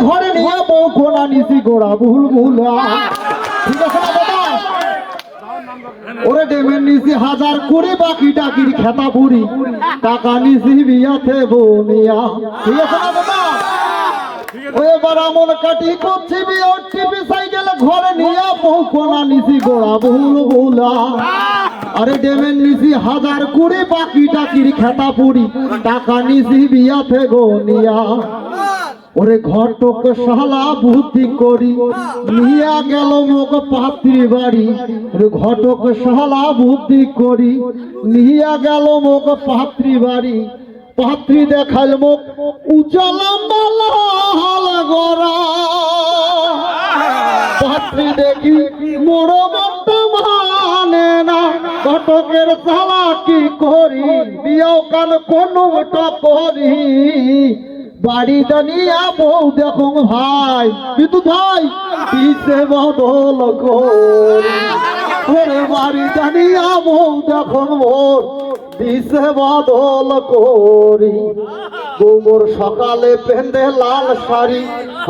ঘরে নিয়ে বউ কোনা নিছি গোড়া বুলবুলা। ঠিক আছে না দাদা? ওরে ডেমের নিছি 1000 করে বাকি টাকির খেতা পুরি টাকা নিছি বিয়াতে বনিয়া। ঠিক আছে না দাদা? এবার আমন কাটি করছি বিয়ে টিপি সাইকেল ঘরে নিয়ে বউ কোনা নিছি গোড়া বুলবুলা। আরে ডেমের নিছি 1000 করে বাকি টাকির খেতা পুরি টাকা নিছি বিয়াতে গনিয়া। ওরে ঘটক শালা বুদ্ধি করি নিয়ে গেল মোক পাত্রী বাড়ি। ওরে ঘটক শালা বুদ্ধি করি নিয়ে গেল মোক পাত্রী বাড়ি। পাত্রী দেখাল মোক উজালম্বা লাল গড়া। পাত্রী দেখি মোর মনটা মানে না। ঘটকের শালা কি করি বিয়াও কাল কোনটা করি। বাড়িটা নিয়ে বউ দেখো ভাই কিন্তু ভাই পিছে বদল করি। ওরে বাড়িটা নিয়ে বউ দেখো মোর পিছে বদল করি। বউর সকালে পেন্দে লাল শাড়ি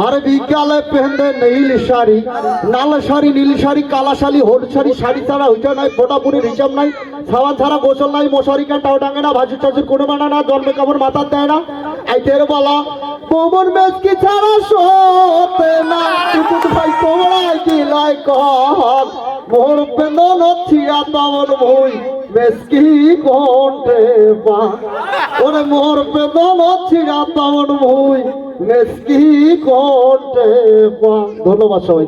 আর বিকালে পেন্দে নীল শাড়ি। লাল শাড়ি নীল শাড়ি কালা শাড়ি হট শাড়ি শাড়ি ছাড়া হইটা নাই ফোটাপুরির হিসাব নাই। সাবান ছাড়া গোসল নাই মশারি কাটাও ডাঙে না ভাজু চাষুর কোনো মানা না জন্মে কাপড় মাথার দেয় না। আইতের বলা বউর মেজকি ছাড়া সতে না। ভাই তোমরা কি লাই কর মোর পেন্দন ছিয়া তোর বই মেজকি কোটে পা। ওরে মোর পেন্দন ছিয়া তোর বই মেজকি কোটে পা। ধন্যবাদ সবাই।